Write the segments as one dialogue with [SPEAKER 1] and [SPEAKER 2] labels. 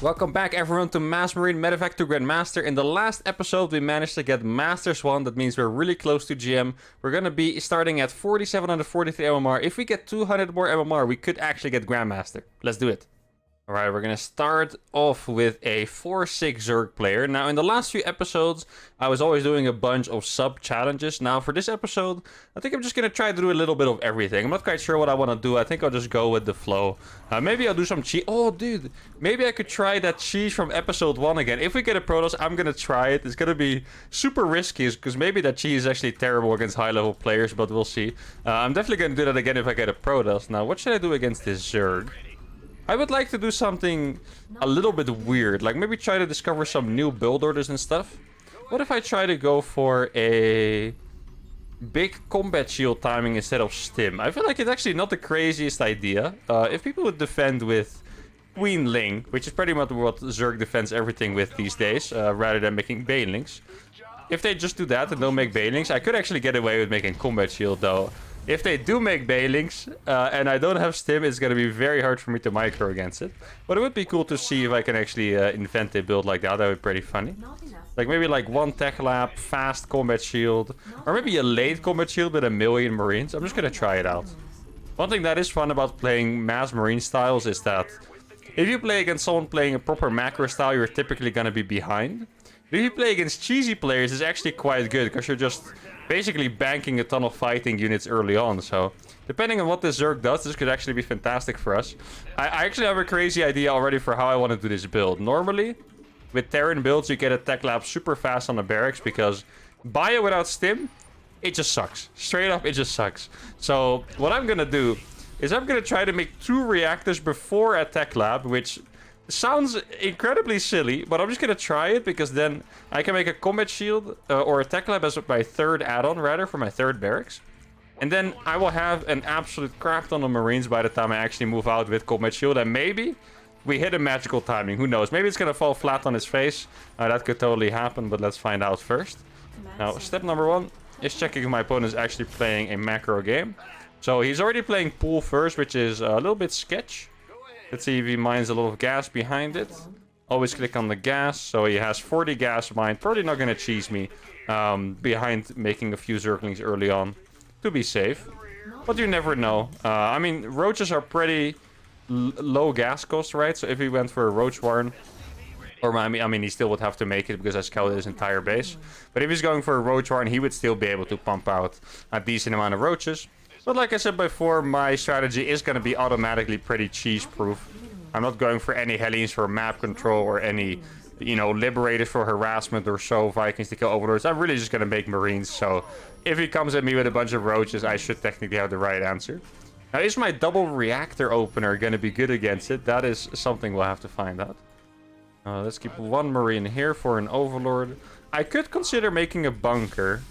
[SPEAKER 1] Welcome back everyone to Mass Marine Medivac to Grandmaster. In the last episode we managed to get Masters 1, that means we're really close to GM. We're gonna be starting at 4743 MMR. If we get 200 more MMR we could actually get Grandmaster. Let's do it. Alright, we're gonna start off with a 4-6 Zerg player. Now, in the last few episodes, I was always doing a bunch of sub-challenges. Now, for this episode, I think I'm just gonna try to do a little bit of everything. I'm not quite sure what I want to do. I think I'll just go with the flow. Maybe I'll do some cheese. Oh, dude. Maybe I could try that cheese from episode 1 again. If we get a Protoss, I'm gonna try it. It's gonna be super risky, because maybe that cheese is actually terrible against high-level players, but we'll see. I'm definitely gonna do that again if I get a Protoss. Now, what should I do against this Zerg? I would like to do something a little bit weird, like maybe try to discover some new build orders and stuff. What if I try to go for a big combat shield timing instead of stim? I feel like it's actually not the craziest idea. If people would defend with Queen Ling, which is pretty much what Zerg defends everything with these days, rather than making Banelings. If they just do that and don't make Banelings, I could actually get away with making combat shield though. If they do make Banelings, and I don't have stim, it's going to be very hard for me to micro against it. But it would be cool to see if I can actually invent a build like that. That would be pretty funny. Like maybe like one tech lab, fast combat shield, or maybe a late combat shield with 1,000,000 Marines. I'm just going to try it out. One thing that is fun about playing mass Marine styles is that if you play against someone playing a proper macro style, you're typically going to be behind. But if you play against cheesy players, it's actually quite good, because you're just basically banking a ton of fighting units early on. So depending on what this Zerg does, this could actually be fantastic for us. I actually have a crazy idea already for how I want to do this build. Normally, with Terran builds, you get a tech lab super fast on the barracks, because Bio without stim, it just sucks. Straight up, it just sucks. So what I'm going to do is I'm going to try to make 2 reactors before a tech lab, which sounds incredibly silly, but I'm just gonna try it, because then I can make a combat shield or a tech lab as my 3rd add-on, rather, for my 3rd barracks. And then I will have an absolute crap ton of Marines by the time I actually move out with combat shield. And maybe we hit a magical timing. Who knows? Maybe it's gonna fall flat on his face. That could totally happen, but let's find out first. Now, step number 1 is checking if my opponent is actually playing a macro game. So he's already playing pool first, which is a little bit sketch. Let's see if he mines a lot of gas behind it. Always click on the gas. So he has 40 gas mined. Probably not going to cheese me behind making a few Zerglings early on to be safe. But you never know. I mean, roaches are pretty low gas cost, right? So if he went for a roach warren, or I mean, he still would have to make it because I scouted his entire base. But if he's going for a roach warren, he would still be able to pump out a decent amount of roaches. But like I said before, my strategy is going to be automatically pretty cheese-proof. I'm not going for any Hellions for map control or any, you know, Liberators for harassment or so, Vikings to kill Overlords. I'm really just going to make Marines, so if he comes at me with a bunch of roaches, I should technically have the right answer. Now, is my double reactor opener going to be good against it? That is something we'll have to find out. Let's keep 1 Marine here for an Overlord. I could consider making a bunker.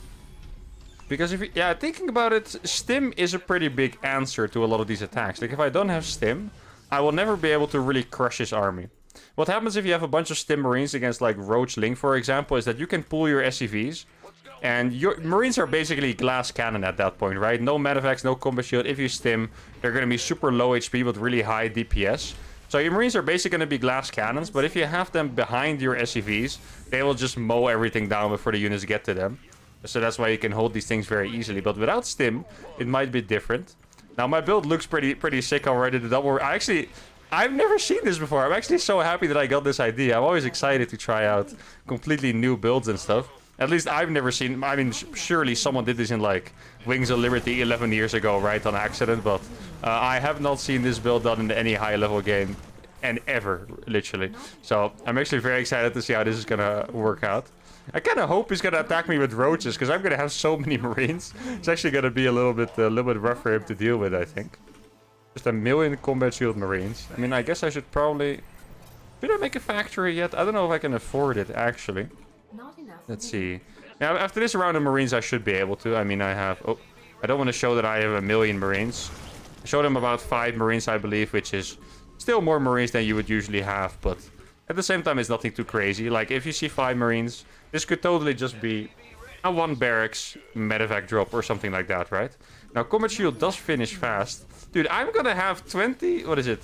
[SPEAKER 1] Because if you, yeah, thinking about it, stim is a pretty big answer to a lot of these attacks. Like if I don't have stim, I will never be able to really crush his army. What happens if you have a bunch of stim Marines against like Roach Ling, for example, is that you can pull your SCVs. And your Marines are basically glass cannon at that point, right? No Medivacs, no combat shield. If you stim, they're going to be super low HP but really high DPS. So your Marines are basically going to be glass cannons, but if you have them behind your SCVs, they will just mow everything down before the units get to them. So that's why you can hold these things very easily. But without stim, it might be different. Now, my build looks pretty sick already. The double... I've never seen this before. I'm actually so happy that I got this idea. I'm always excited to try out completely new builds and stuff. At least I've never seen... I mean, surely someone did this in, like, Wings of Liberty 11 years ago, right? On accident. But I have not seen this build done in any high-level game. And ever, literally. So, I'm actually very excited to see how this is gonna work out. I kind of hope he's going to attack me with roaches, because I'm going to have so many Marines. It's actually going to be a little bit rough for him to deal with, I think. Just 1,000,000 combat shield Marines. I mean, I guess I should probably... Did I make a factory yet? I don't know if I can afford it, actually. Let's see. Now, after this round of Marines, I should be able to. I mean, I have... Oh, I don't want to show that I have 1,000,000 Marines. I showed him about 5 Marines, I believe, which is still more Marines than you would usually have, but... At the same time, it's nothing too crazy. Like, if you see 5 Marines, this could totally just be a 1 barracks Medivac drop or something like that, right? Now, combat shield does finish fast. Dude, I'm gonna have 20... What is it?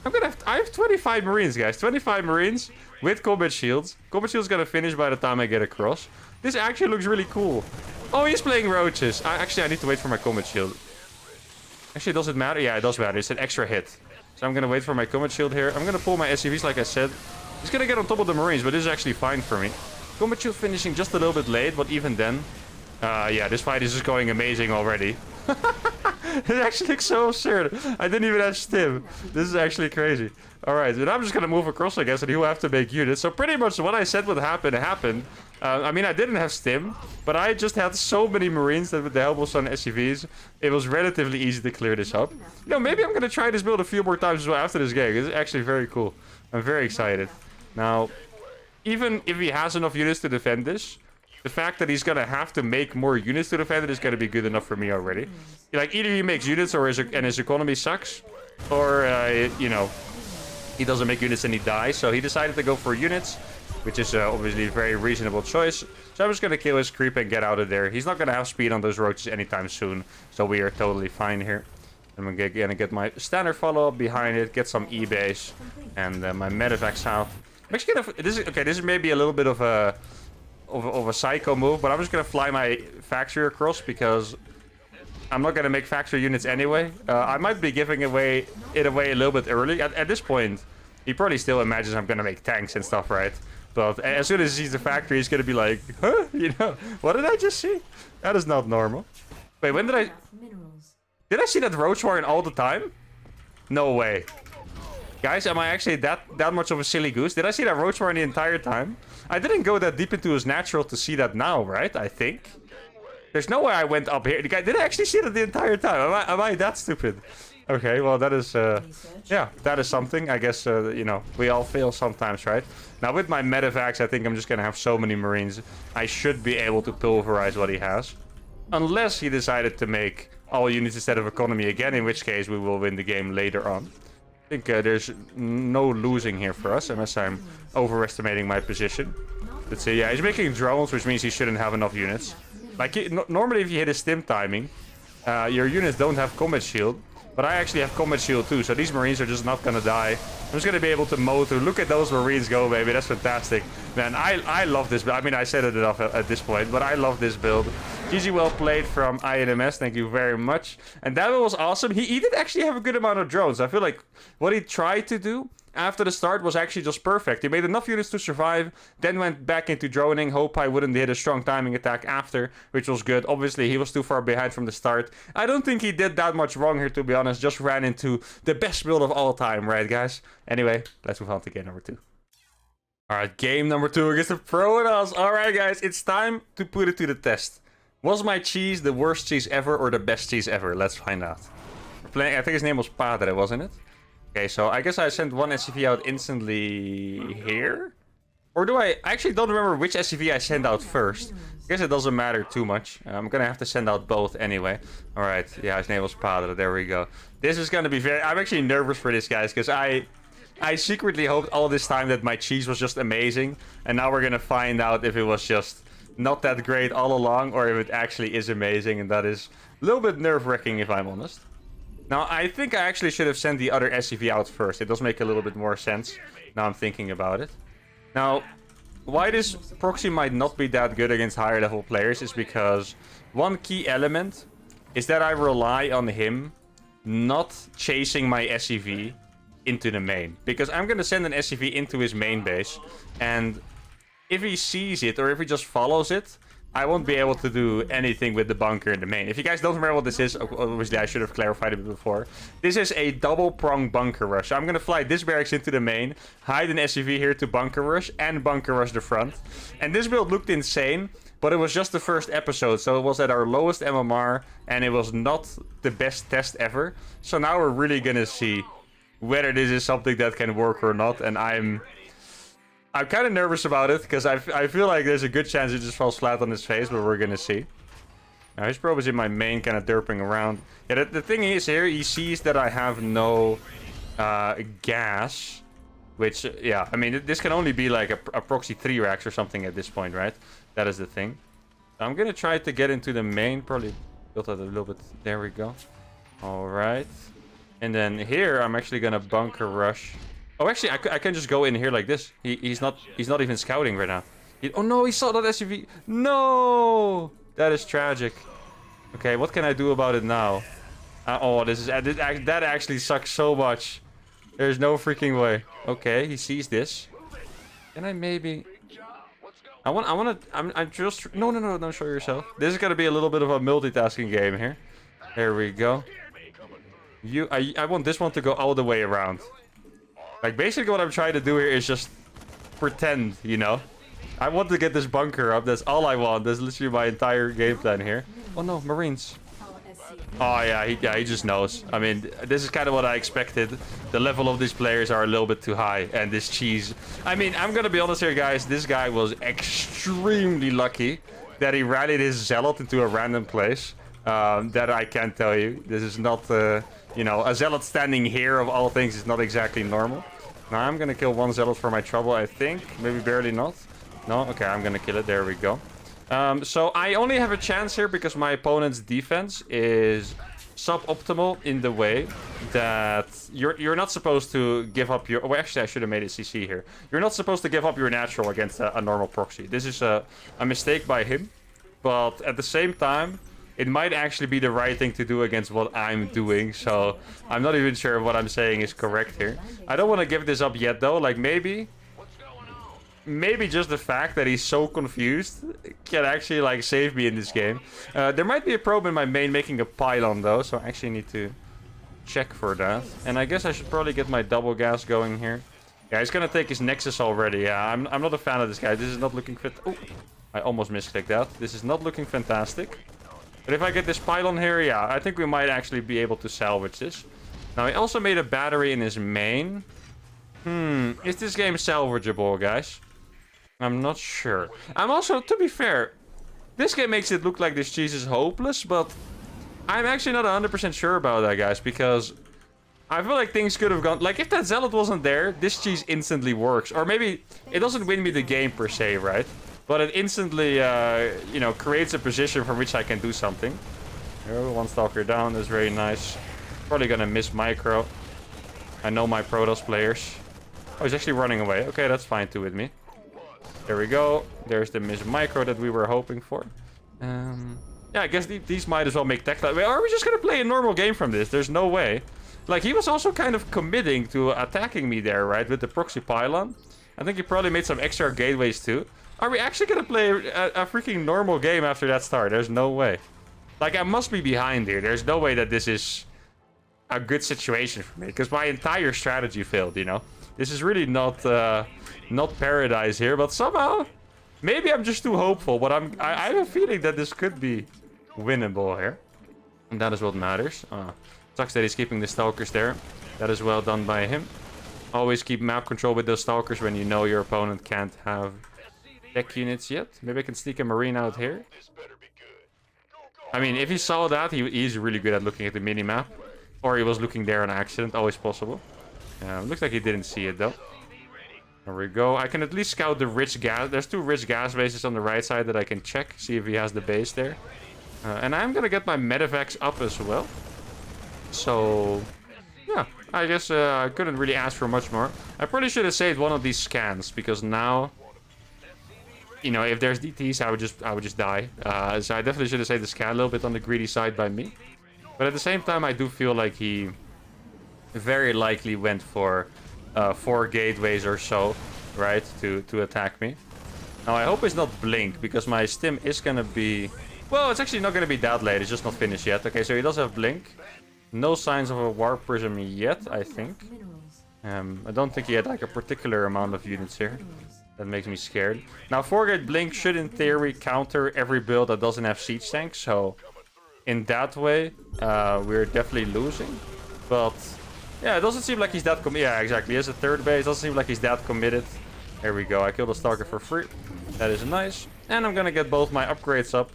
[SPEAKER 1] I have 25 Marines, guys. 25 Marines with combat shields. Combat shield's gonna finish by the time I get across. This actually looks really cool. Oh, he's playing roaches. Actually, I need to wait for my combat shield. Actually, does it matter? Yeah, it does matter. It's an extra hit. So I'm gonna wait for my combat shield here. I'm gonna pull my SCVs like I said. He's gonna get on top of the Marines, but this is actually fine for me. Combat shield finishing just a little bit late, but even then... yeah, this fight is just going amazing already. It actually looks so absurd. I didn't even have stim. This is actually crazy. Alright, and I'm just gonna move across, I guess, and he'll have to make units. So pretty much what I said would happen, happened. I mean, I didn't have stim, but I just had so many Marines that with the help of some SCVs, it was relatively easy to clear this up. You know, maybe I'm gonna try this build a few more times as well after this game. It's actually very cool. I'm very excited. Now, even if he has enough units to defend this, the fact that he's gonna have to make more units to defend it is gonna be good enough for me already. Like, either he makes units or his economy sucks, or, you know, he doesn't make units and he dies. So he decided to go for units, which is obviously a very reasonable choice. So I'm just gonna kill his creep and get out of there. He's not gonna have speed on those roaches anytime soon, so we are totally fine here. I'm gonna get my standard follow-up behind it, get some E-base, and my Medivacs out. I'm actually gonna... This is maybe a little bit of a psycho move, but I'm just gonna fly my factory across because I'm not gonna make factory units anyway. I might be giving it away a little bit early. At this point, he probably still imagines I'm gonna make tanks and stuff, right? But as soon as he sees the factory, he's gonna be like, huh? You know, what did I just see? That is not normal. Wait, when did I... Did I see that Roach Warren all the time? No way. Guys, am I actually that much of a silly goose? Did I see that Roach Warren the entire time? I didn't go that deep into his natural to see that now, right? I think. There's no way I went up here. Did I actually see that the entire time? Am I that stupid? Okay, well, that is... yeah, that is something. I guess, you know, we all fail sometimes, right? Now, with my Medivacs, I think I'm just gonna have so many Marines. I should be able to pulverize what he has. Unless he decided to make all units instead of economy again, in which case we will win the game later on. I think there's no losing here for us, unless I'm overestimating my position. Let's see, yeah, he's making drones, which means he shouldn't have enough units. Like, normally if you hit a stim timing, your units don't have combat shield. But I actually have combat shield too, so these Marines are just not gonna die. I'm just gonna be able to mow through. Look at those Marines go, baby. That's fantastic. Man, I love this build. I mean, I said it enough at this point, but I love this build. GG, well played from INMS. Thank you very much. And that was awesome. He did actually have a good amount of drones. I feel like what he tried to do after the start was actually just perfect. He made enough units to survive, then went back into droning. Hope I wouldn't hit a strong timing attack after, which was good. Obviously, he was too far behind from the start. I don't think he did that much wrong here, to be honest. Just ran into the best build of all time, right, guys? Anyway, let's move on to game number 2. Alright, game number 2 against the Pro and us. Alright, guys, it's time to put it to the test. Was my cheese the worst cheese ever or the best cheese ever? Let's find out. We're playing, I think his name was Padre, wasn't it? Okay, so I guess I sent one SCV out instantly here? Or do I actually don't remember which SCV I sent out first. I guess it doesn't matter too much. I'm gonna have to send out both anyway. Alright, yeah, his name was Padre, there we go. This is gonna be very... I'm actually nervous for this, guys, because I secretly hoped all this time that my cheese was just amazing. And now we're gonna find out if it was just not that great all along, or if it actually is amazing, and that is a little bit nerve-wracking if I'm honest. Now, I think I actually should have sent the other SCV out first. It does make a little bit more sense, now I'm thinking about it. Now, why this proxy might not be that good against higher level players is because one key element is that I rely on him not chasing my SCV into the main. Because I'm going to send an SCV into his main base, and if he sees it or if he just follows it, I won't be able to do anything with the bunker in the main. If you guys don't remember what this is, obviously I should have clarified it before. This is a double-pronged bunker rush. So I'm going to fly this barracks into the main, hide an SCV here to bunker rush, and bunker rush the front. And this build looked insane, but it was just the first episode. So it was at our lowest MMR, and it was not the best test ever. So now we're really going to see whether this is something that can work or not. And I'm kind of nervous about it, because I feel like there's a good chance it just falls flat on his face, but we're gonna see. Now, his probe is in my main, kind of derping around. Yeah, the thing is here, he sees that I have no gas, which, yeah, I mean, this can only be like a proxy 3 racks or something at this point, right? That is the thing. I'm gonna try to get into the main, probably build that a little bit. There we go. Alright. And then here, I'm actually gonna bunker rush. Oh, actually, I can just go in here like this. He's not even scouting right now. Oh no, he saw that SUV. No, that is tragic. Okay, what can I do about it now? Oh, that actually sucks so much. There's no freaking way. Okay, he sees this. Can I maybe? I'm just. No, don't show yourself. This is gonna be a little bit of a multitasking game here. There we go. I want this one to go all the way around. Like, basically what I'm trying to do here is just pretend, you know? I want to get this bunker up. That's all I want. That's literally my entire game plan here. Oh no, Marines. Oh yeah, he just knows. I mean, this is kind of what I expected. The level of these players are a little bit too high. And this cheese... I mean, I'm gonna be honest here, guys. This guy was extremely lucky that he rallied his zealot into a random place. That I can't tell you. This is not, you know, a zealot standing here of all things is not exactly normal. Now I'm gonna kill one zealot for my trouble, I think. Maybe barely not. No? Okay, I'm gonna kill it. There we go. So I only have a chance here because my opponent's defense is suboptimal in the way that you're not supposed to give up your... Oh, actually, I should have made it CC here. You're not supposed to give up your natural against a normal proxy. This is a mistake by him. But at the same time, it might actually be the right thing to do against what I'm doing. So I'm not even sure if what I'm saying is correct here. I don't want to give this up yet, though. Like, maybe just the fact that he's so confused can actually, like, save me in this game. There might be a problem in my main making a pylon, though. So I actually need to check for that. And I guess I should probably get my double gas going here. Yeah, he's going to take his Nexus already. Yeah, I'm not a fan of this guy. This is not looking fit. Oh, I almost misclicked that. This is not looking fantastic. But if I get this pylon here, yeah, I think we might actually be able to salvage this. Now, he also made a battery in his main. Is this game salvageable, guys? I'm not sure. I'm also, to be fair, this game makes it look like this cheese is hopeless, but I'm actually not 100% sure about that, guys, because I feel like things could have gone... Like, if that zealot wasn't there, this cheese instantly works. Or maybe it doesn't win me the game per se, right? But it instantly, you know, creates a position from which I can do something. Oh, one stalker down. That's very nice. Probably gonna miss micro. I know my Protoss players. Oh, he's actually running away. Okay, that's fine too with me. There we go. There's the miss micro that we were hoping for. Yeah, I guess these might as well make tech. Wait, are we just gonna play a normal game from this? There's no way. Like, he was also kind of committing to attacking me there, right? With the proxy pylon. I think he probably made some extra gateways too. Are we actually gonna play a freaking normal game after that start? There's no way. Like, I must be behind here. There's no way that this is a good situation for me. Because my entire strategy failed, you know? This is really not paradise here. But somehow, maybe I'm just too hopeful. But I have a feeling that this could be winnable here. And that is what matters. Sucks that he's keeping the stalkers there. That is well done by him. Always keep map control with those stalkers when you know your opponent can't have tech units yet. Maybe I can sneak a marine out here. I mean, if he saw that, he's really good at looking at the mini-map. Or he was looking there on accident. Always possible. Looks like he didn't see it, though. There we go. I can at least scout the rich gas. There's 2 rich gas bases on the right side that I can check. See if he has the base there. And I'm gonna get my Medivacs up as well. So, yeah. I guess I couldn't really ask for much more. I probably should have saved one of these scans. Because now... You know, if there's DTs, I would just die. So I definitely should have saved the scan a little bit on the greedy side by me. But at the same time, I do feel like he very likely went for 4 gateways or so, right, to attack me. Now, I hope it's not blink, because my stim is gonna be... Well, it's actually not gonna be that late. It's just not finished yet. Okay, so he does have blink. No signs of a warp prism yet, I think. I don't think he had like a particular amount of units here. That makes me scared. Now, 4-gate blink should, in theory, counter every build that doesn't have siege tanks. So, in that way, we're definitely losing. But, yeah, it doesn't seem like he's that committed. Yeah, exactly. He has a 3rd base. Doesn't seem like he's that committed. There we go. I killed a stalker for free. That is nice. And I'm gonna get both my upgrades up.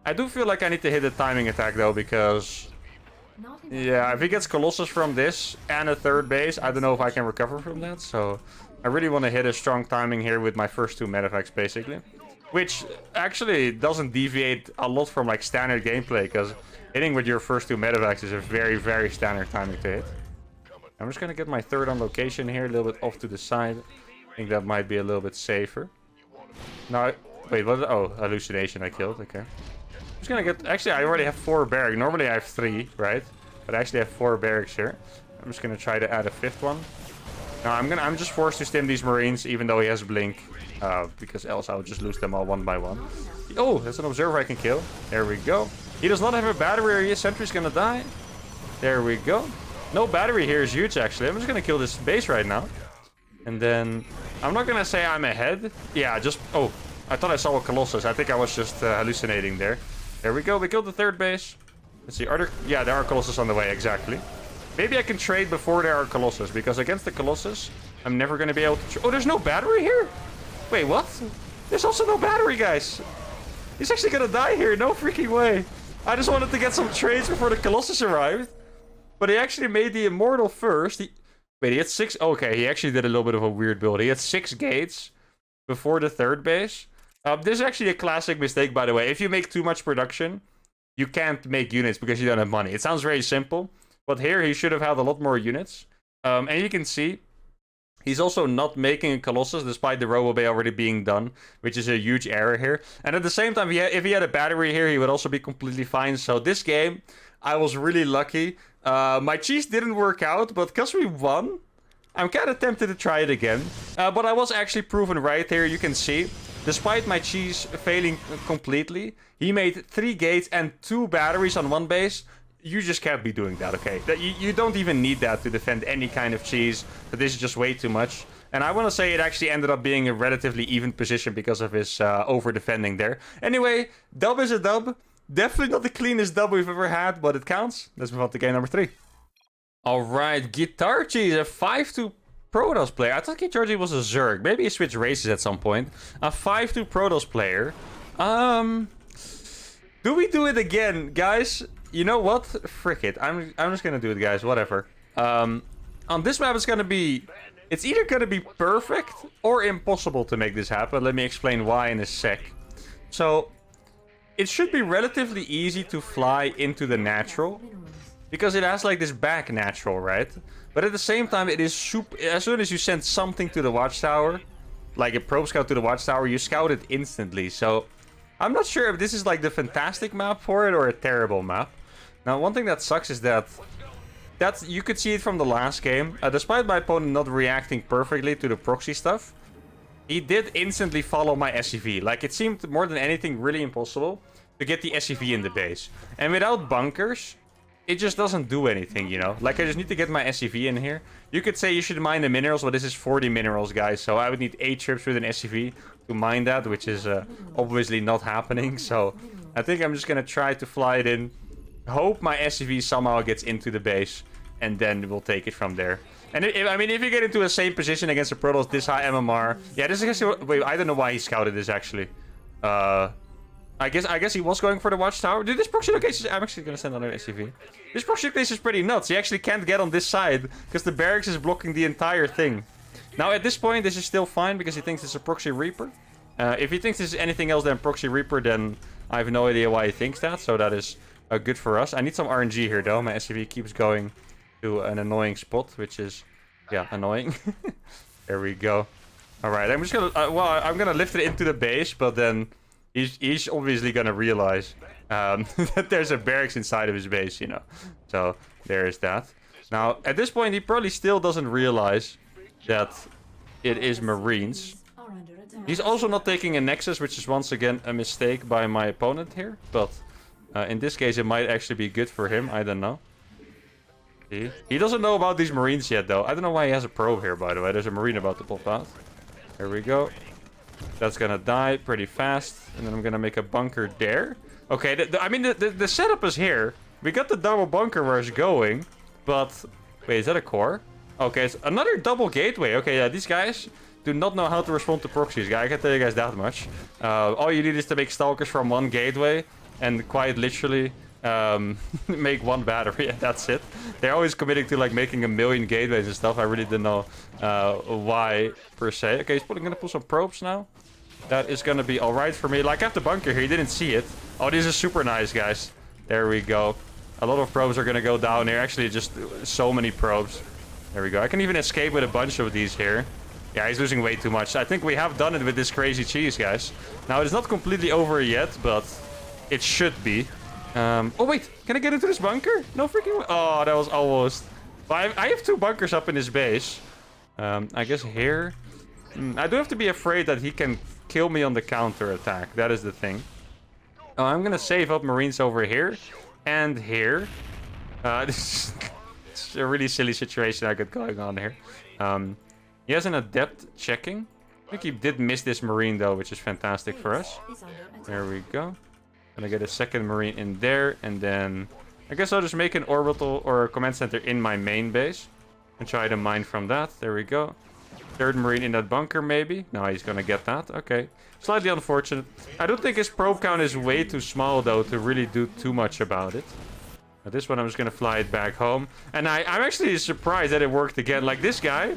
[SPEAKER 1] I do feel like I need to hit a timing attack, though, because... Yeah, if he gets Colossus from this and a 3rd base, I don't know if I can recover from that. So... I really want to hit a strong timing here with my first 2 Medivacs, basically. Which actually doesn't deviate a lot from like standard gameplay, because Hitting with your first two Medivacs is a very, very standard timing to hit. I'm just gonna get my third on location here, a little bit off to the side. I think that might be a little bit safer. No, wait, what? Oh, hallucination I killed, okay. I'm just gonna get, actually I already have 4 barracks. Normally I have 3, right? But I actually have 4 barracks here. I'm just gonna try to add a 5th one. Now I'm just forced to stim these Marines, even though he has Blink. Because else I would just lose them all one by one. Oh, that's an observer I can kill. There we go. He does not have a battery. His sentry's gonna die. There we go. No battery here is huge, actually. I'm just gonna kill this base right now. And then... I'm not gonna say I'm ahead. Yeah, just... Oh, I thought I saw a Colossus. I think I was just hallucinating there. There we go. We killed the 3rd base. Let's see. Are there... Yeah, there are Colossus on the way, exactly. Maybe I can trade before there are Colossus. Because against the Colossus, I'm never gonna be able to... Oh, there's no battery here? Wait, what? There's also no battery, guys. He's actually gonna die here. No freaking way. I just wanted to get some trades before the Colossus arrived. But he actually made the Immortal first. Wait, he had 6... Okay, he actually did a little bit of a weird build. He had 6 gates before the 3rd base. This is actually a classic mistake, by the way. If you make too much production, you can't make units because you don't have money. It sounds very simple. But here, he should have had a lot more units. And you can see... He's also not making a Colossus, despite the Robo Bay already being done, which is a huge error here. And at the same time, if he had a battery here, he would also be completely fine. So this game, I was really lucky. My cheese didn't work out, but because we won, I'm kind of tempted to try it again. But I was actually proven right here. You can see, despite my cheese failing completely, he made 3 gates and 2 batteries on one base. You just can't be doing that, okay? You don't even need that to defend any kind of cheese. But this is just way too much. And I want to say it actually ended up being a relatively even position because of his over-defending there. Anyway, dub is a dub. Definitely not the cleanest dub we've ever had, but it counts. Let's move on to game number 3. Alright, Guitarchi is a 5-2 Protoss player. I thought Guitarchi was a Zerg. Maybe he switched races at some point. A 5-2 Protoss player. Do we do it again, guys? You know what? Frick it. I'm just gonna do it, guys. Whatever. On this map, it's gonna be... It's either gonna be perfect or impossible to make this happen. Let me explain why in a sec. So, it should be relatively easy to fly into the natural. Because it has like this back natural, right? But at the same time, it is super... As soon as you send something to the watchtower, like a probe scout to the watchtower, you scout it instantly. So, I'm not sure if this is like the fantastic map for it or a terrible map. Now, one thing that sucks is that you could see it from the last game. Despite my opponent not reacting perfectly to the proxy stuff, he did instantly follow my SCV. Like, it seemed more than anything really impossible to get the SCV in the base. And without bunkers, it just doesn't do anything, you know? Like, I just need to get my SCV in here. You could say you should mine the minerals, but this is 40 minerals, guys. So I would need 8 trips with an SCV to mine that, which is obviously not happening. So I think I'm just going to try to fly it in. Hope my SCV somehow gets into the base, and then we'll take it from there. And if you get into a same position against a Protoss this high MMR, yeah, this is actually... Wait, I don't know why he scouted this actually. I guess he was going for the watchtower. Dude, this proxy location is... I'm actually gonna send another SCV. This proxy location is pretty nuts. He actually can't get on this side because the barracks is blocking the entire thing. Now at this point, this is still fine because he thinks it's a proxy Reaper. If he thinks this is anything else than proxy Reaper, then I have no idea why he thinks that. So that is good for us. I need some RNG here though. My SCV keeps going to an annoying spot, which is, yeah, annoying. There we go. All right, I'm just gonna, I'm gonna lift it into the base, but then he's obviously gonna realize that there's a barracks inside of his base, you know. So there is that. Now, at this point, he probably still doesn't realize that it is Marines. He's also not taking a Nexus, which is once again a mistake by my opponent here, but in this case, it might actually be good for him. I don't know. He doesn't know about these Marines yet, though. I don't know why he has a probe here, by the way. There's a Marine about to pop out. There we go. That's gonna die pretty fast. And then I'm gonna make a bunker there. Okay, I mean, the setup is here. We got the double bunker where it's going. But, wait, is that a core? Okay, it's another double gateway. Okay, yeah, these guys do not know how to respond to proxies. I can tell you guys that much. All you need is to make stalkers from one gateway. And quite literally... make one battery and that's it. They're always committing to like making 1 million gateways and stuff. I really didn't know why per se. Okay, he's gonna pull some probes now. That is gonna be alright for me. Like, I have the bunker here, you didn't see it. Oh, this is super nice, guys. There we go. A lot of probes are gonna go down here. Actually, just so many probes. There we go. I can even escape with a bunch of these here. Yeah, he's losing way too much. I think we have done it with this crazy cheese, guys. Now, it's not completely over yet, but it should be. Oh, wait. Can I get into this bunker? No freaking way. Oh, that was almost... Well, I have 2 bunkers up in his base. I guess here... I do have to be afraid that he can kill me on the counter attack. That is the thing. Oh, I'm gonna save up Marines over here. And here. This is a really silly situation I got going on here. He has an adept checking. I think he did miss this Marine, though, which is fantastic for us. There we go. Gonna get a second Marine in there. And then... I guess I'll just make an orbital or a command center in my main base. And try to mine from that. There we go. Third Marine in that bunker, maybe. No, he's gonna get that. Okay. Slightly unfortunate. I don't think his probe count is way too small, though, to really do too much about it. But this one, I'm just gonna fly it back home. And I'm actually surprised that it worked again. Like, this guy,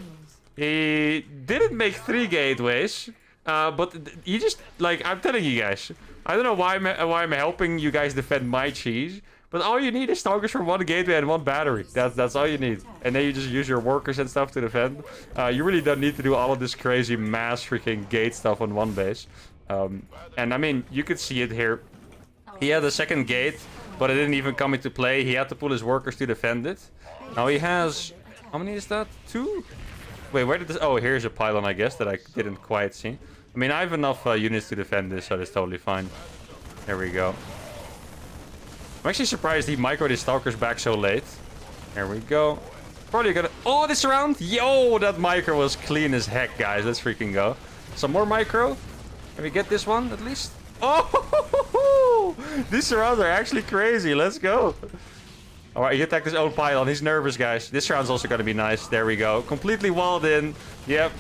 [SPEAKER 1] he didn't make 3 gateways. But he just, like, I'm telling you guys. I don't know why I'm helping you guys defend my cheese. But all you need is stalkers for 1 gateway and 1 battery. That's all you need. And then you just use your workers and stuff to defend. You really don't need to do all of this crazy mass freaking gate stuff on 1 base. And I mean, you could see it here. He had a second gate, but it didn't even come into play. He had to pull his workers to defend it. Now he has... How many is that? 2? Wait, where did this... Oh, here's a pylon, I guess, that I didn't quite see. I mean, I have enough units to defend this, so that's totally fine. There we go. I'm actually surprised he microed his stalkers back so late. There we go. Probably gonna... Oh, this round! Yo, that micro was clean as heck, guys. Let's freaking go. Some more micro. Can we get this one, at least? Oh! These rounds are actually crazy. Let's go. Alright, he attacked his own pylon. He's nervous, guys. This round's also gonna be nice. There we go. Completely walled in. Yep.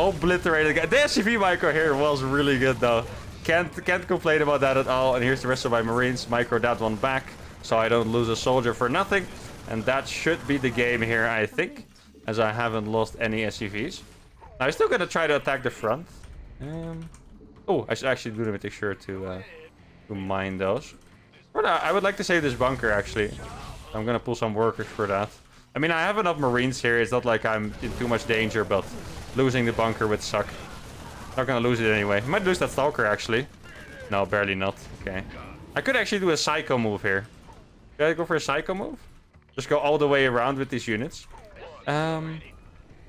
[SPEAKER 1] Obliterated. The SCV micro here was really good, though. Can't complain about that at all. And here's the rest of my Marines. Micro that one back, so I don't lose a soldier for nothing. And that should be the game here, I think, as I haven't lost any SCVs. Now, I'm still gonna try to attack the front. Oh, I should actually do make sure to mine those. But I would like to save this bunker, actually. I'm gonna pull some workers for that. I mean, I have enough Marines here. It's not like I'm in too much danger, but losing the bunker would suck. Not gonna lose it anyway. I might lose that stalker, actually. No, barely not. Okay. I could actually do a psycho move here. Should I go for a psycho move? Just go all the way around with these units.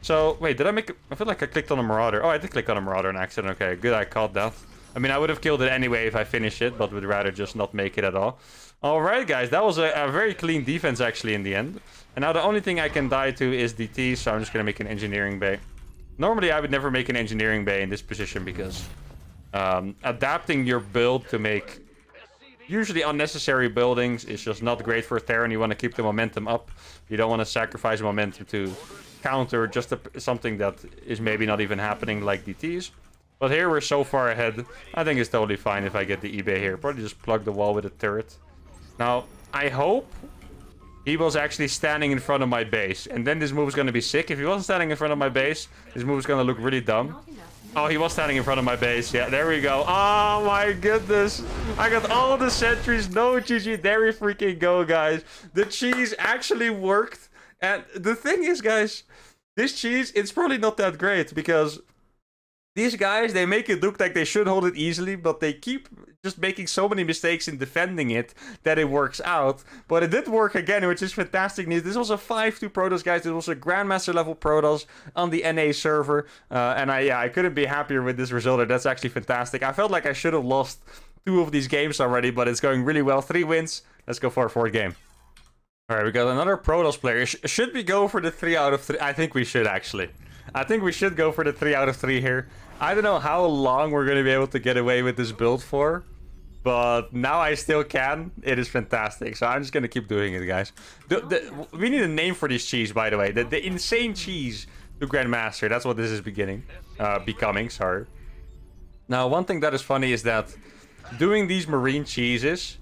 [SPEAKER 1] So, wait, did I make... I feel like I clicked on a Marauder. Oh, I did click on a Marauder on accident. Okay, good, I caught that. I mean, I would have killed it anyway if I finished it, but would rather just not make it at all. Alright, guys, that was a very clean defense, actually, in the end. And now the only thing I can die to is DT, so I'm just gonna make an engineering bay. Normally, I would never make an engineering bay in this position because adapting your build to make usually unnecessary buildings is just not great for Terran. You want to keep the momentum up. You don't want to sacrifice momentum to counter just something that is maybe not even happening like DTs. But here we're so far ahead. I think it's totally fine if I get the eBay here. Probably just plug the wall with a turret. Now, I hope he was actually standing in front of my base. And then this move is going to be sick. If he wasn't standing in front of my base, this move is going to look really dumb. Oh, he was standing in front of my base. Yeah, there we go. Oh, my goodness. I got all the sentries. No GG. There we freaking go, guys. The cheese actually worked. And the thing is, guys, this cheese, it's probably not that great because these guys, they make it look like they should hold it easily, but they keep just making so many mistakes in defending it that it works out. But it did work again, which is fantastic news. This was a 5-2 Protoss, guys. This was a Grandmaster level Protoss on the NA server. And I couldn't be happier with this result. That's actually fantastic. I felt like I should have lost 2 of these games already, but it's going really well. 3 wins. Let's go for a 4th game. Alright, we got another Protoss player. Should we go for the 3 out of 3? I think we should, actually. I think we should go for the 3 out of 3 here. I don't know how long we're going to be able to get away with this build for. But now I still can. It is fantastic. So I'm just going to keep doing it, guys. We need a name for this cheese, by the way. The insane cheese to Grandmaster. That's what this is becoming, sorry. Now, one thing that is funny is that doing these marine cheeses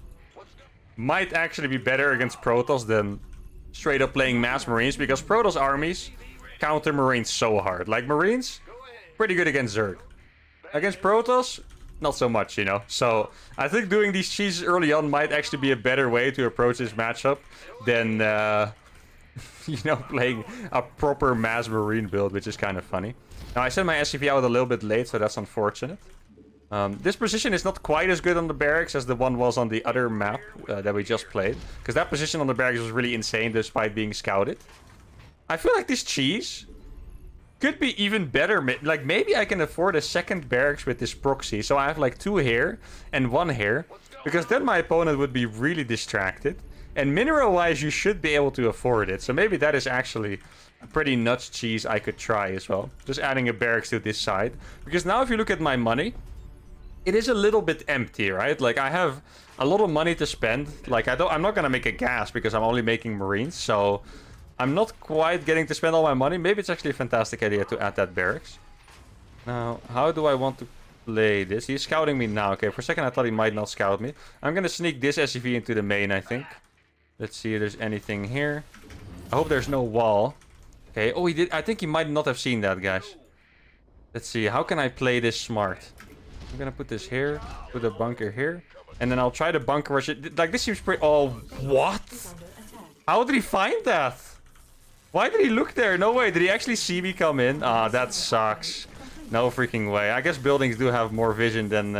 [SPEAKER 1] might actually be better against Protoss than straight up playing mass marines. Because Protoss armies counter marines so hard. Like marines, pretty good against Zerg. Against Protoss, not so much, you know. So I think doing these cheeses early on might actually be a better way to approach this matchup than, you know, playing a proper mass marine build, which is kind of funny. Now, I sent my SCV out a little bit late, so that's unfortunate. This position is not quite as good on the barracks as the one was on the other map that we just played. Because that position on the barracks was really insane despite being scouted. I feel like this cheese could be even better. Like, maybe I can afford a second barracks with this proxy. So I have like 2 here and 1 here. Because then my opponent would be really distracted. And mineral-wise, you should be able to afford it. So maybe that is actually a pretty nuts cheese I could try as well. Just adding a barracks to this side. Because now if you look at my money, it is a little bit empty, right? Like, I have a lot of money to spend. Like, I'm not gonna make a gas because I'm only making marines. So I'm not quite getting to spend all my money. Maybe it's actually a fantastic idea to add that barracks. Now, how do I want to play this? He's scouting me now. Okay, for a second I thought he might not scout me. I'm gonna sneak this SCV into the main, I think. Let's see if there's anything here. I hope there's no wall. Okay, oh, he did. I think he might not have seen that, guys. Let's see, how can I play this smart? I'm gonna put this here, put a bunker here, and then I'll try to bunker rush it. Like, this seems pretty... Oh, what? How did he find that? Why did he look there? No way. Did he actually see me come in? Ah, that sucks. No freaking way. I guess buildings do have more vision than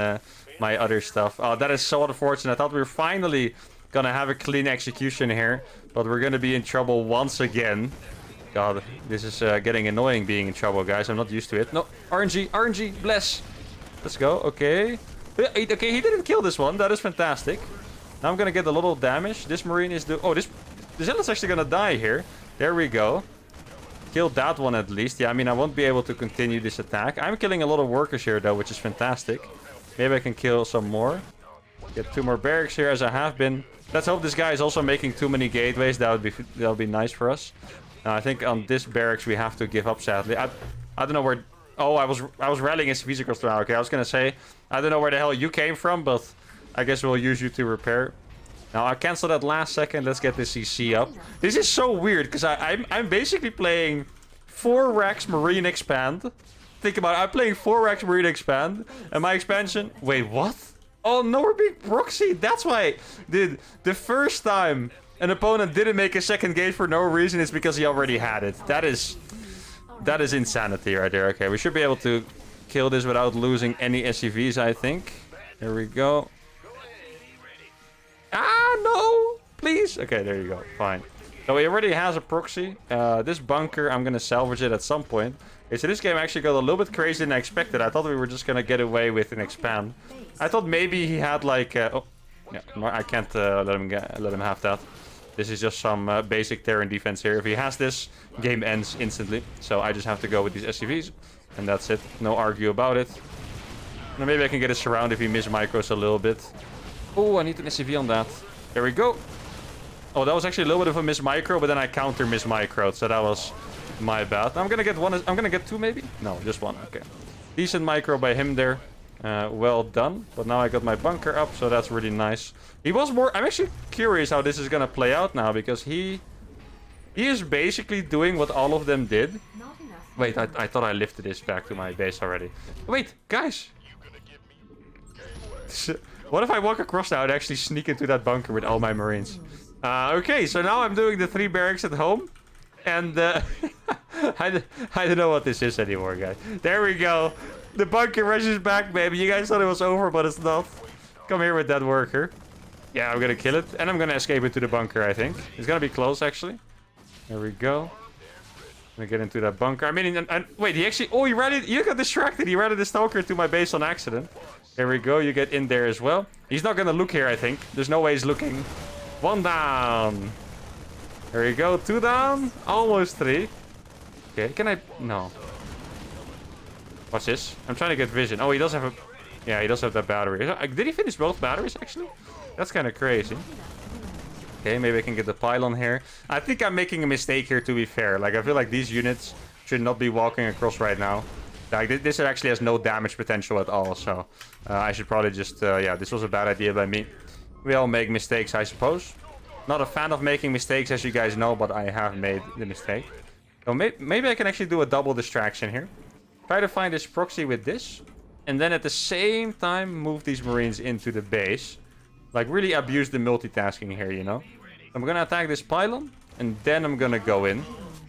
[SPEAKER 1] my other stuff. Oh, that is so unfortunate. I thought we were finally gonna have a clean execution here, but we're gonna be in trouble once again. God, this is getting annoying being in trouble, guys. I'm not used to it. No, RNG, bless. Let's go. Okay. Okay, he didn't kill this one. That is fantastic. Now I'm gonna get a little damage. This marine is the... Oh, this Zealot's actually gonna die here. There we go. Killed that one at least. Yeah, I mean, I won't be able to continue this attack. I'm killing a lot of workers here, though, which is fantastic. Maybe I can kill some more. Get 2 more barracks here, as I have been. Let's hope this guy is also making too many gateways. That would be nice for us. Now, I think on this barracks we have to give up, sadly. I don't know where... Oh, I was rallying his vehicles through. Okay, I was gonna say, I don't know where the hell you came from, but I guess we'll use you to repair. Now, I canceled that last second. Let's get this CC up. This is so weird, because I'm basically playing 4 racks Marine Expand. Think about it. I'm playing 4 racks Marine Expand, and my expansion... Wait, what? Oh, no, we're being proxied. That's why, dude, the first time an opponent didn't make a second gate for no reason is because he already had it. That is insanity right there. Okay, we should be able to kill this without losing any SCVs, I think. There we go. Ah, no! Please! Okay, there you go. Fine. So he already has a proxy. This bunker, I'm gonna salvage it at some point. Okay, so this game actually got a little bit crazier than I expected. I thought we were just gonna get away with an expand. I thought maybe he had like... oh, yeah, I can't let him have that. This is just some basic Terran defense here. If he has this, game ends instantly. So I just have to go with these SCVs. And that's it. No argue about it. Now maybe I can get a surround if he miss-micros a little bit. Oh, I need an SCV on that. There we go. Oh, that was actually a little bit of a miss-micro, but then I counter miss-micro. So that was my bad. I'm gonna get 1. I'm gonna get 2 maybe? No, just 1. Okay. Decent micro by him there. Well done. But now I got my bunker up, so that's really nice. He was more... I'm actually curious how this is gonna play out now, because he is basically doing what all of them did. Wait, I thought I lifted this back to my base already. Wait, guys. What if I walk across now and actually sneak into that bunker with all my marines? Okay, so now I'm doing the 3 barracks at home. And I don't know what this is anymore, guys. There we go. The bunker rushes back, baby. You guys thought it was over, but it's not. Come here with that worker. Yeah, I'm gonna kill it. And I'm gonna escape into the bunker, I think. It's gonna be close, actually. There we go. Gonna get into that bunker. I mean, wait, he actually... Oh, he rallied... You got distracted. He rallied the stalker to my base on accident. There we go. You get in there as well. He's not gonna look here, I think. There's no way he's looking. 1 down. There you go. 2 down. Almost 3. Okay, can I... No. What's this? I'm trying to get vision. Oh, he does have a... Yeah, he does have that battery. Did he finish both batteries, actually? That's kind of crazy. Okay, maybe I can get the pylon here. I think I'm making a mistake here, to be fair. Like, I feel like these units should not be walking across right now. Like, this actually has no damage potential at all, so... I should probably just... yeah, this was a bad idea by me. We all make mistakes, I suppose. Not a fan of making mistakes, as you guys know, but I have made the mistake. So maybe I can actually do a double distraction here. Try to find this proxy with this. And then at the same time, move these Marines into the base. Like, really abuse the multitasking here, you know? I'm gonna attack this pylon, and then I'm gonna go in.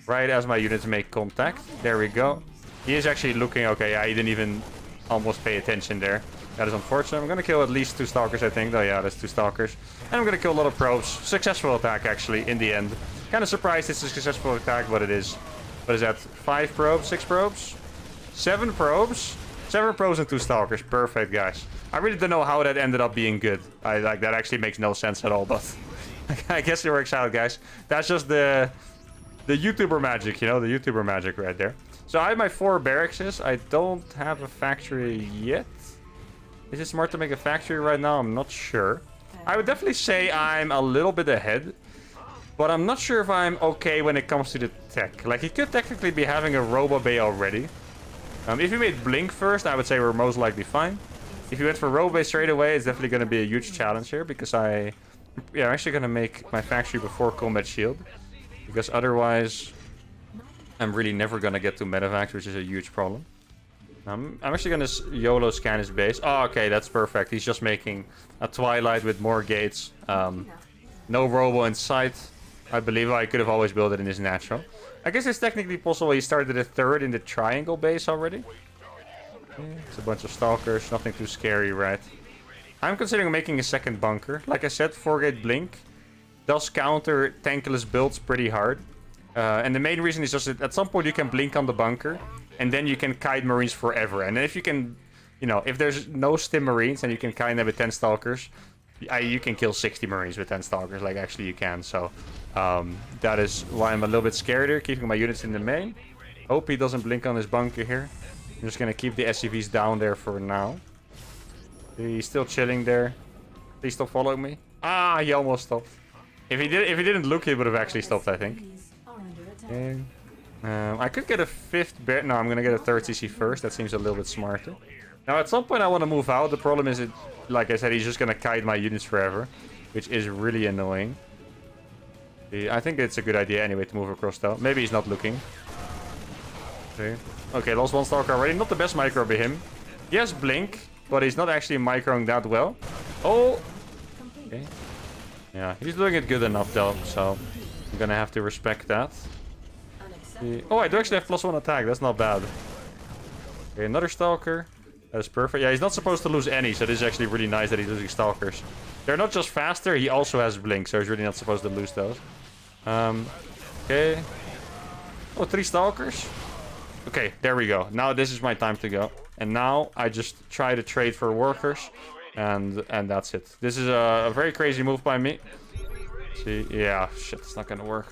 [SPEAKER 1] Right as my units make contact. There we go. He is actually looking... Okay, yeah, he didn't even almost pay attention there. That is unfortunate. I'm gonna kill at least 2 Stalkers, I think. Oh, yeah, that's 2 Stalkers. And I'm gonna kill a lot of probes. Successful attack, actually, in the end. Kind of surprised it's a successful attack, but it is. What is that? 5 probes? 6 probes? 7 probes? 7 probes and 2 Stalkers. Perfect, guys. I really don't know how that ended up being good. That actually makes no sense at all, but... I guess it works out, guys. That's just the YouTuber magic, you know? The YouTuber magic right there. So I have my 4 barracks. I don't have a factory yet. Is it smart to make a factory right now? I'm not sure. I would definitely say I'm a little bit ahead. But I'm not sure if I'm okay when it comes to the tech. Like, he could technically be having a Robo Bay already. If he made Blink first, I would say we're most likely fine. If he went for Robo Bay straight away, it's definitely going to be a huge challenge here. Because I'm actually going to make my factory before Combat Shield. Because otherwise, I'm really never going to get to Medivac, which is a huge problem. I'm actually going to YOLO scan his base. Oh, okay, that's perfect. He's just making a Twilight with more gates. No Robo in sight. I believe I could have always built it in his natural. I guess it's technically possible he started a 3rd in the triangle base already. It's a bunch of Stalkers. Nothing too scary, right? I'm considering making a 2nd bunker. Like I said, 4-gate Blink does counter tankless builds pretty hard. And the main reason is just that at some point you can Blink on the bunker. And then you can kite Marines forever. And then if you can, you know, if there's no stim Marines and you can kite them with 10 Stalkers, you can kill 60 Marines with 10 Stalkers. Like, actually you can. So, that is why I'm a little bit scared here, keeping my units in the main. Hope he doesn't Blink on his bunker here. I'm just going to keep the SCVs down there for now. He's still chilling there. Please stop following me. Ah, he almost stopped. If he didn't look, he would have actually stopped, I think. Okay. I could get a 5th bear. No, I'm gonna get a 3rd CC first. That seems a little bit smarter. Now, at some point, I want to move out. The problem is, like I said, he's just gonna kite my units forever, which is really annoying. I think it's a good idea anyway to move across though. Maybe he's not looking. Okay, lost 1 Stalker already. Not the best micro by him. He has Blink, but he's not actually microing that well. Oh! Okay. Yeah, he's doing it good enough though, so I'm gonna have to respect that. Oh, I do actually have +1 attack. That's not bad. Okay, another Stalker. That is perfect. Yeah, he's not supposed to lose any, so this is actually really nice that he's losing Stalkers. They're not just faster, he also has Blink, so he's really not supposed to lose those. Okay. Oh, 3 Stalkers. Okay, there we go. Now this is my time to go. And now I just try to trade for workers. And that's it. This is a very crazy move by me. See, yeah, shit, it's not gonna work.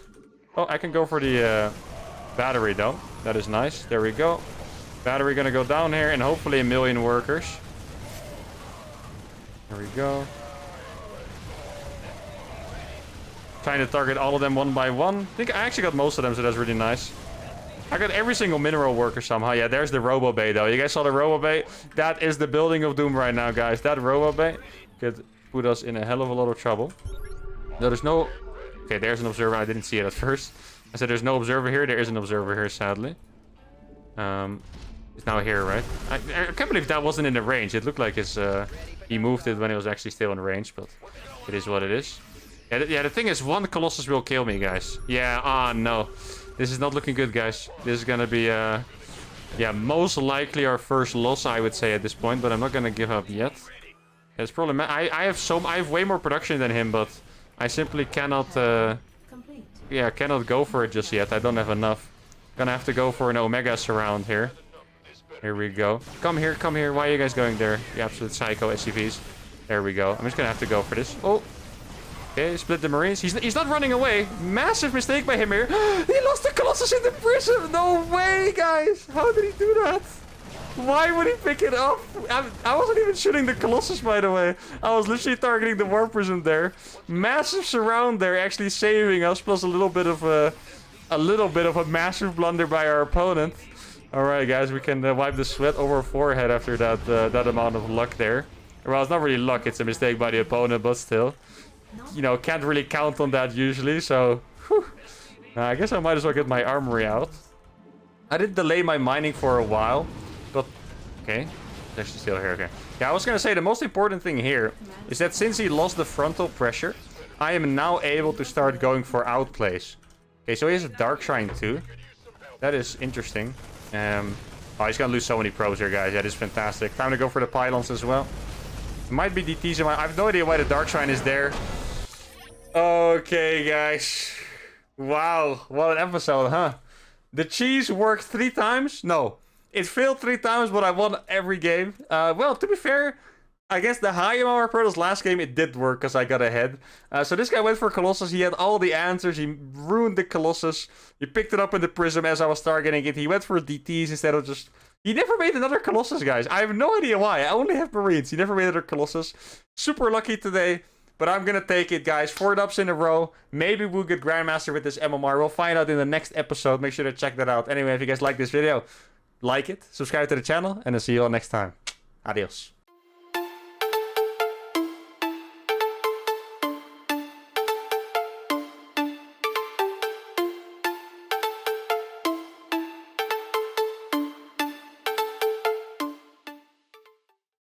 [SPEAKER 1] Oh, I can go for the battery though. That is nice. There we go. Battery gonna go down here and hopefully 1,000,000 workers. There we go. Trying to target all of them one by one. I think I actually got most of them, so that's really nice. I got every single mineral worker somehow. Yeah, there's the Robo Bay though. You guys saw the Robo Bay? That is the building of doom right now, guys. That Robo Bay could put us in a hell of a lot of trouble. No, there's no... Okay, there's an observer. I didn't see it at first. I said there's no observer here. There is an observer here, sadly. It's now here, right? I can't believe that wasn't in the range. It looked like he moved it when it was actually still in range, but it is what it is. Yeah, the thing is, 1 Colossus will kill me, guys. Yeah, no. This is not looking good, guys. This is gonna be, yeah, most likely our first loss, I would say, at this point, but I'm not gonna give up yet. It's probably... I have way more production than him, but I simply cannot, yeah, cannot go for it just yet. I don't have enough. Gonna have to go for an Omega surround here. Here we go. Come here, come here. Why are you guys going there? You absolute psycho SCVs. There we go. I'm just gonna have to go for this. Oh. Okay, split the Marines. He's not running away. Massive mistake by him here. He lost the Colossus in the prism. No way, guys. How did he do that? Why would he pick it up? I wasn't even shooting the Colossus, by the way. I was literally targeting the War Prism there. Massive surround there, actually saving us, plus a little bit of a massive blunder by our opponent. All right, guys, we can wipe the sweat over our forehead after that amount of luck there. Well, it's not really luck; it's a mistake by the opponent, but still, you know, can't really count on that usually. So, I guess I might as well get my armory out. I did delay my mining for a while. But, okay. actually still here. Okay. Yeah, I was gonna say the most important thing here is that since he lost the frontal pressure, I am now able to start going for outplays. Okay, so he has a Dark Shrine too. That is interesting. Oh, he's gonna lose so many probes here, guys. That is fantastic. Time to go for the pylons as well. It might be DTs. I have no idea why the Dark Shrine is there. Okay, guys. Wow, what an episode, huh? The cheese worked 3 times? No. It failed 3 times, but I won every game. Well, to be fair, I guess the high MMR Protoss last game, it did work because I got ahead. So this guy went for Colossus. He had all the answers. He ruined the Colossus. He picked it up in the Prism as I was targeting it. He went for DTs instead of just... He never made another Colossus, guys. I have no idea why. I only have Marines. He never made another Colossus. Super lucky today. But I'm going to take it, guys. 4 dubs in a row. Maybe we'll get Grandmaster with this MMR. We'll find out in the next episode. Make sure to check that out. Anyway, if you guys like this video, like it, subscribe to the channel, and I'll see you all next time. Adios.